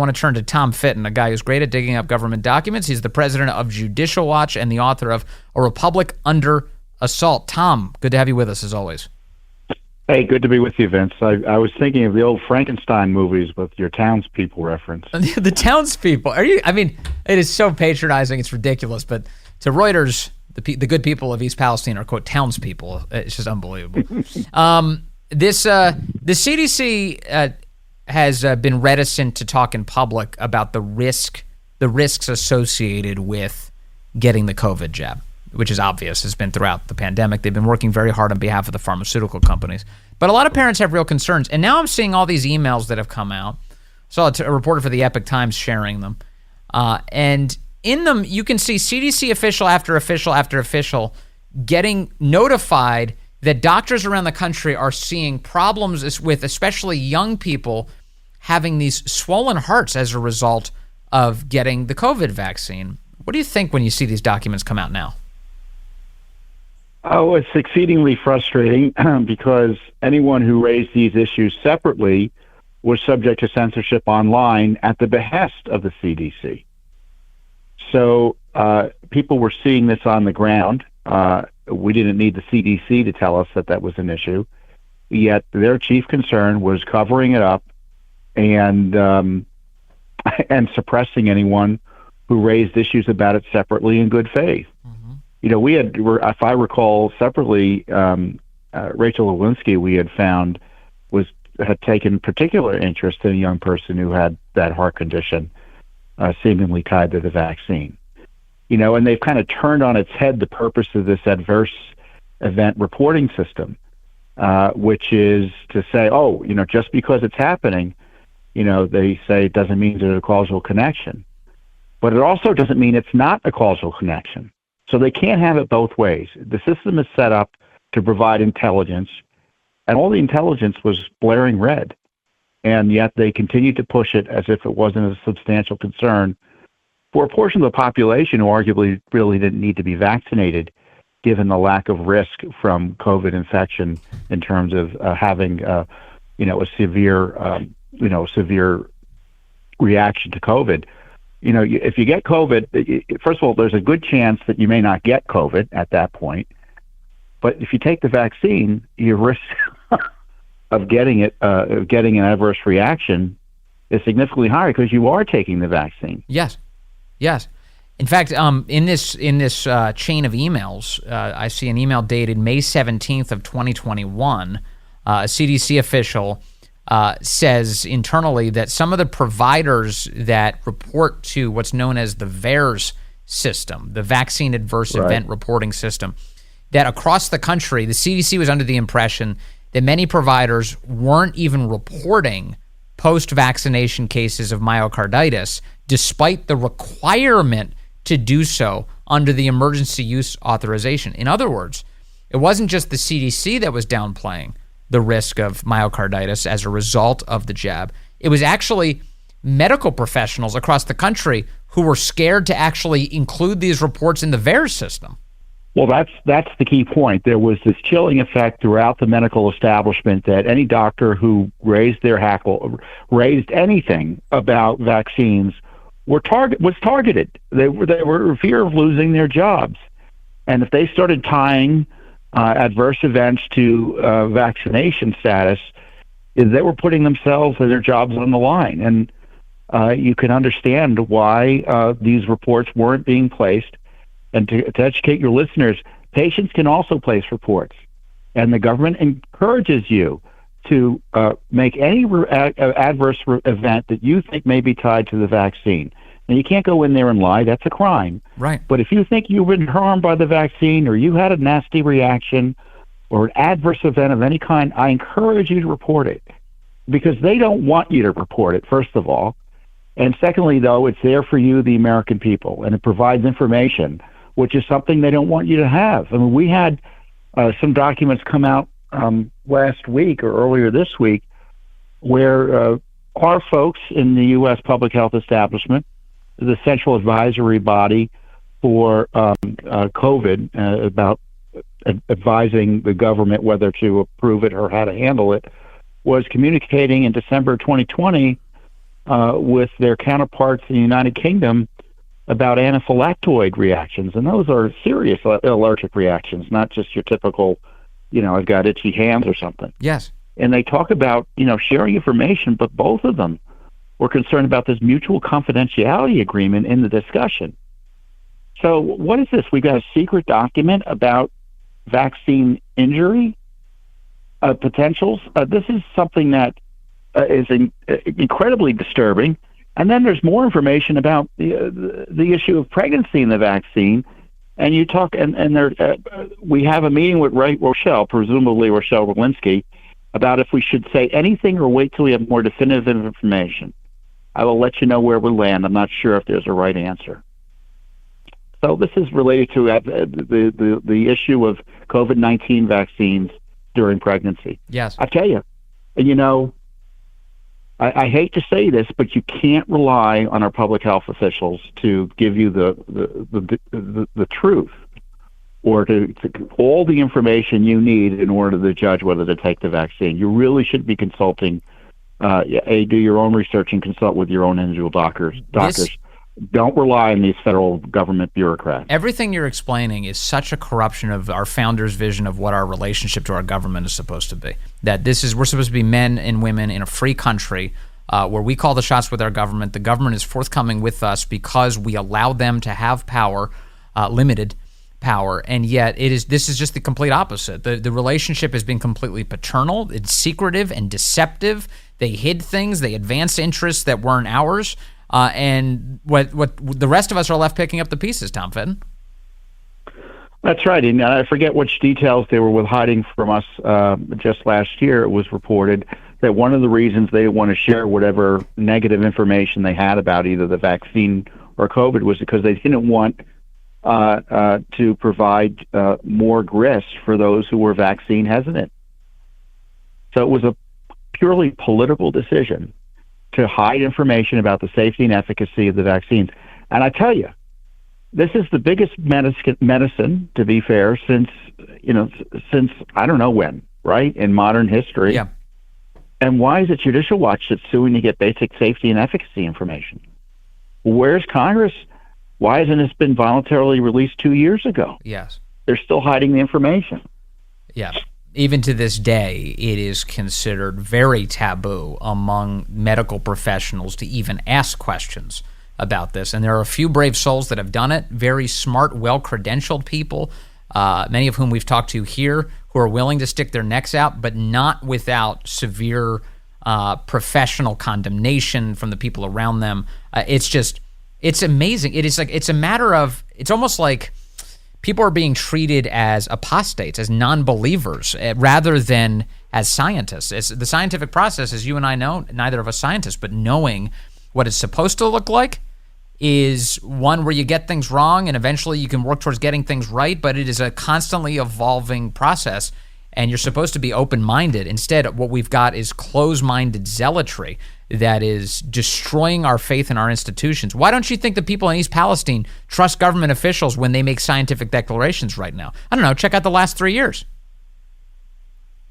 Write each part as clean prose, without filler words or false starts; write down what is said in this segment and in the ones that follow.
want to turn to Tom Fitton, a guy who's great at digging up government documents. He's the president of Judicial Watch and the author of A Republic Under Assault. Tom, good to have you with us as always. Hey, good to be with you, Vince. I was thinking of the old Frankenstein movies with your townspeople reference. The townspeople. It is so patronizing, it's ridiculous, but to Reuters, the good people of East Palestine are, quote, townspeople. It's just unbelievable. The CDC has been reticent to talk in public about the risks associated with getting the COVID jab, which is obvious. It's been throughout the pandemic. They've been working very hard on behalf of the pharmaceutical companies. But a lot of parents have real concerns. And now I'm seeing all these emails that have come out. Saw a reporter for the Epic Times sharing them. And in them, you can see CDC official after official after official getting notified that doctors around the country are seeing problems with especially young people having these swollen hearts as a result of getting the COVID vaccine. What do you think when you see these documents come out now? Oh, it's exceedingly frustrating because anyone who raised these issues separately was subject to censorship online at the behest of the CDC. So people were seeing this on the ground. We didn't need the CDC to tell us that was an issue. Yet their chief concern was covering it up and suppressing anyone who raised issues about it separately in good faith. You know, we had, if I recall separately, Rachel Lewinsky, we had found had taken particular interest in a young person who had that heart condition, seemingly tied to the vaccine. You know, and they've kind of turned on its head the purpose of this adverse event reporting system, which is to say, oh, you know, just because it's happening, you know, they say it doesn't mean there's a causal connection. But it also doesn't mean it's not a causal connection. So they can't have it both ways. The system is set up to provide intelligence, and all the intelligence was blaring red. And yet they continued to push it as if it wasn't a substantial concern for a portion of the population who arguably really didn't need to be vaccinated, given the lack of risk from COVID infection in terms of having, a severe reaction to COVID. You know, if you get COVID, first of all, there's a good chance that you may not get COVID at that point. But if you take the vaccine, your risk of getting an adverse reaction is significantly higher because you are taking the vaccine. Yes. In fact, in this chain of emails, I see an email dated May 17th of 2021. A CDC official says internally that some of the providers that report to what's known as the VAERS system, the Vaccine Adverse Event Reporting System, that across the country, the CDC was under the impression that many providers weren't even reporting post-vaccination cases of myocarditis, despite the requirement to do so under the emergency use authorization. In other words, it wasn't just the CDC that was downplaying the risk of myocarditis as a result of the jab. It was actually medical professionals across the country who were scared to actually include these reports in the VAERS system. Well, that's the key point. There was this chilling effect throughout the medical establishment that any doctor who raised anything about vaccines was targeted. They were in fear of losing their jobs, and if they started tying adverse events to vaccination status, they were putting themselves and their jobs on the line. And you can understand why these reports weren't being placed. And to educate your listeners, patients can also place reports. And the government encourages you to make any adverse event that you think may be tied to the vaccine. And you can't go in there and lie. That's a crime. Right. But if you think you've been harmed by the vaccine or you had a nasty reaction or an adverse event of any kind, I encourage you to report it because they don't want you to report it, first of all. And secondly, though, it's there for you, the American people, and it provides information, which is something they don't want you to have. I mean, we had some documents come out last week or earlier this week where our folks in the U.S. public health establishment, the central advisory body for COVID, about advising the government whether to approve it or how to handle it, was communicating in December 2020 with their counterparts in the United Kingdom about anaphylactoid reactions, and those are serious allergic reactions, not just your typical, I've got itchy hands or something. Yes. And they talk about, sharing information, but both of them were concerned about this mutual confidentiality agreement in the discussion. So what is this? We've got a secret document about vaccine injury potentials. This is something that is incredibly disturbing. And then there's more information about the issue of pregnancy in the vaccine. And you talk, and there, we have a meeting with presumably Rochelle Walensky, about if we should say anything or wait till we have more definitive information. I will let you know where we land. I'm not sure if there's a right answer. So this is related to the issue of COVID-19 vaccines during pregnancy. Yes. I tell you, I hate to say this, but you can't rely on our public health officials to give you the truth, or to all the information you need in order to judge whether to take the vaccine. You really should be consulting. Do your own research and consult with your own individual doctors. Don't rely on these federal government bureaucrats. Everything you're explaining is such a corruption of our founders' vision of what our relationship to our government is supposed to be. That we're supposed to be men and women in a free country where we call the shots with our government. The government is forthcoming with us because we allow them to have power, limited power, and yet this is just the complete opposite. The relationship has been completely paternal. It's secretive and deceptive. They hid things. They advanced interests that weren't ours. And what the rest of us are left picking up the pieces, Tom Fitton. That's right. And I forget which details they were hiding from us. Just last year, it was reported that one of the reasons they didn't want to share whatever negative information they had about either the vaccine or COVID was because they didn't want to provide more grist for those who were vaccine hesitant. So it was a purely political decision to hide information about the safety and efficacy of the vaccines. And I tell you, this is the biggest medicine, to be fair, since I don't know when, right, in modern history. Yeah. And why is it Judicial Watch that's suing to get basic safety and efficacy information? Where's Congress? Why hasn't this been voluntarily released 2 years ago? Yes. They're still hiding the information. Yeah. Even to this day, it is considered very taboo among medical professionals to even ask questions about this. And there are a few brave souls that have done it, very smart, well-credentialed people, many of whom we've talked to here, who are willing to stick their necks out, but not without severe professional condemnation from the people around them. It's amazing. It's almost like people are being treated as apostates, as non-believers, rather than as scientists. It's the scientific process, as you and I know, neither of us scientists, but knowing what it's supposed to look like is one where you get things wrong and eventually you can work towards getting things right, but it is a constantly evolving process, and you're supposed to be open-minded. Instead, what we've got is closed-minded zealotry that is destroying our faith in our institutions. Why don't you think the people in East Palestine trust government officials when they make scientific declarations right now? I don't know. Check out the last 3 years.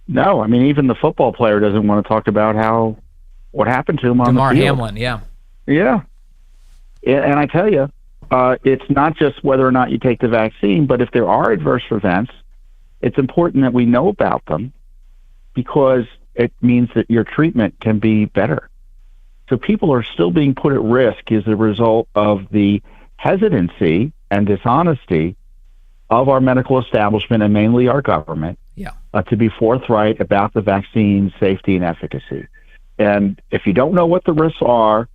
No, I mean, even the football player doesn't want to talk about what happened to him on the field. Damar Hamlin, yeah. Yeah. And I tell you, it's not just whether or not you take the vaccine, but if there are adverse events, it's important that we know about them because it means that your treatment can be better. So people are still being put at risk as a result of the hesitancy and dishonesty of our medical establishment and mainly our government to be forthright about the vaccine safety and efficacy. And if you don't know what the risks are,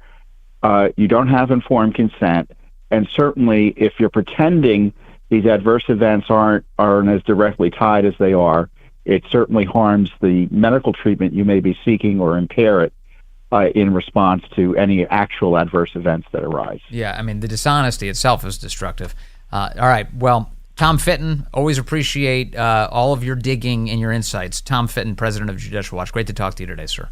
you don't have informed consent, and certainly if you're pretending these adverse events aren't as directly tied as they are, it certainly harms the medical treatment you may be seeking or impair it in response to any actual adverse events that arise. Yeah, I mean, the dishonesty itself is destructive. All right, well, Tom Fitton, always appreciate all of your digging and your insights. Tom Fitton, president of Judicial Watch. Great to talk to you today, sir.